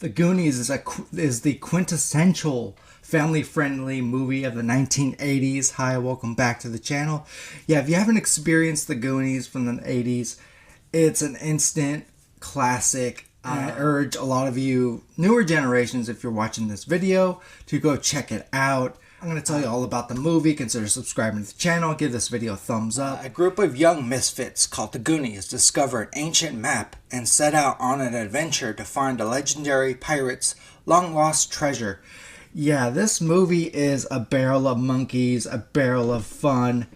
The Goonies is the quintessential family-friendly movie of the 1980s. Hi, welcome back to the channel. Yeah, if you haven't experienced The Goonies from the 80s, it's an instant classic. I urge a lot of you newer generations, if you're watching this video, to go check it out. I'm going to tell you all about the movie. Consider subscribing to the channel. Give this video a thumbs up. A group of young misfits called the Goonies discover an ancient map and set out on an adventure to find a legendary pirate's long-lost treasure. Yeah, this movie is a barrel of monkeys, a barrel of fun,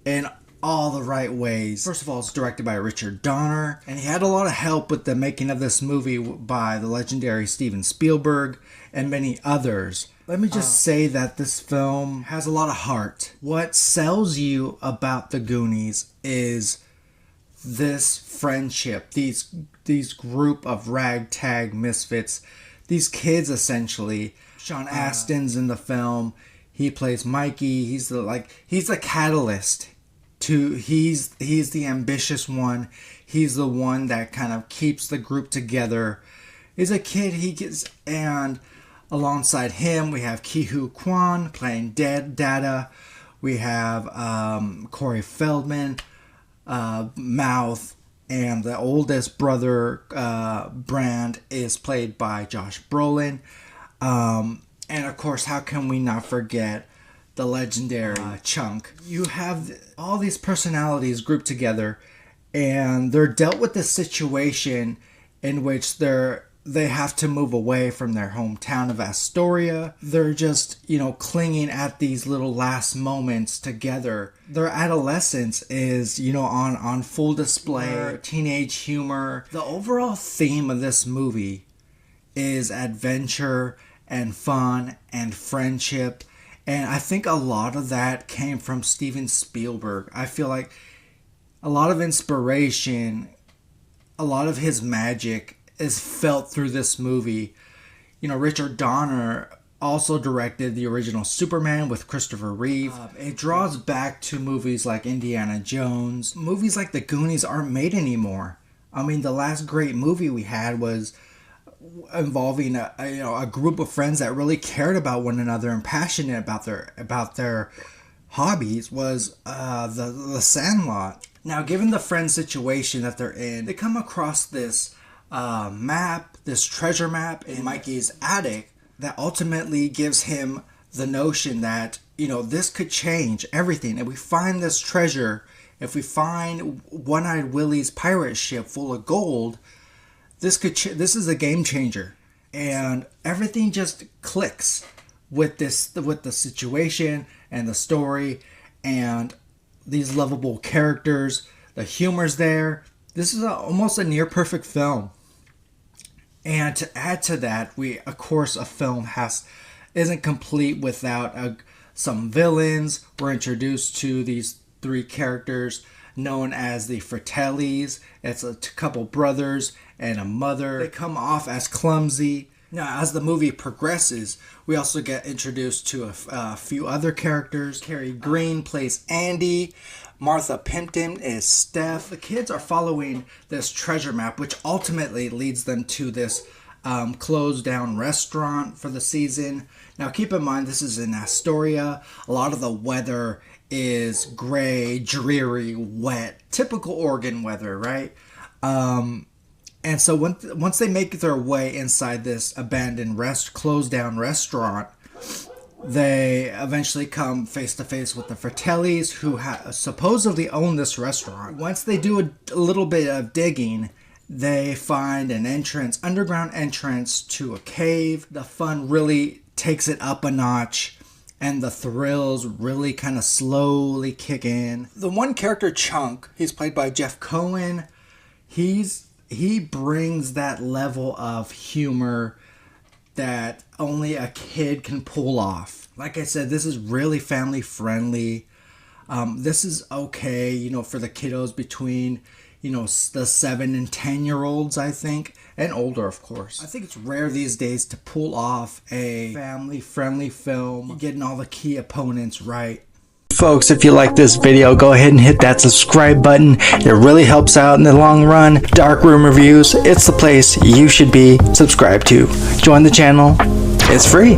in all the right ways. First of all, it's directed by Richard Donner, and he had a lot of help with the making of this movie by the legendary Steven Spielberg and many others. Let me just say that this film has a lot of heart. What sells you about the Goonies is this friendship, these group of ragtag misfits, these kids essentially. Sean Astin's in the film. He plays Mikey. He's the catalyst. He's the ambitious one. He's the one that kind of keeps the group together. He's a kid. And alongside him, we have Ki-Hu Kwan playing Dada. We have Corey Feldman, Mouth, and the oldest brother, Brand, is played by Josh Brolin. And of course, how can we not forget the legendary Chunk? You have all these personalities grouped together, and they're dealt with this situation in which they have to move away from their hometown of Astoria. They're just, clinging at these little last moments together. Their adolescence is, on full display. Teenage humor. The overall theme of this movie is adventure and fun and friendship. And I think a lot of that came from Steven Spielberg. I feel like a lot of inspiration, a lot of his magic is felt through this movie. Richard Donner also directed the original Superman with Christopher Reeve. It draws back to movies like Indiana Jones. Movies like The Goonies aren't made anymore. I mean, the last great movie we had was involving a group of friends that really cared about one another and passionate about their hobbies was the Sandlot. Now, given the friend situation that they're in, they come across this this treasure map in Mikey's attic that ultimately gives him the notion that, this could change everything. If we find this treasure, if we find One-Eyed Willie's pirate ship full of gold, this is a game changer. And everything just clicks with the situation and the story and these lovable characters. The humor's there. This is almost a near perfect film. And to add to that, a film isn't complete without some villains. We're introduced to these three characters known as the Fratellis. It's a couple brothers and a mother. They come off as clumsy. Now, as the movie progresses, we also get introduced to a few other characters. Carrie Green plays Andy. Martha Pimpton is Steph. The kids are following this treasure map, which ultimately leads them to this closed down restaurant for the season. Now, keep in mind, this is in Astoria. A lot of the weather is gray, dreary, wet, typical Oregon weather, right? And so once they make their way inside this abandoned closed down restaurant, they eventually come face to face with the Fratellis, who supposedly own this restaurant. Once they do a little bit of digging, they find an underground entrance to a cave. The fun really takes it up a notch, and the thrills really kind of slowly kick in. The one character, Chunk, he's played by Jeff Cohen. He brings that level of humor that only a kid can pull off. Like I said, this is really family friendly. This is okay, for the kiddos between, the 7 and 10-year-olds, I think, and older, of course. I think it's rare these days to pull off a family friendly film, getting all the key opponents right. folks, if you like this video, go ahead and hit that subscribe button. It really helps out in the long run. Dark Room Reviews, it's the place you should be subscribed to. Join the channel. It's free.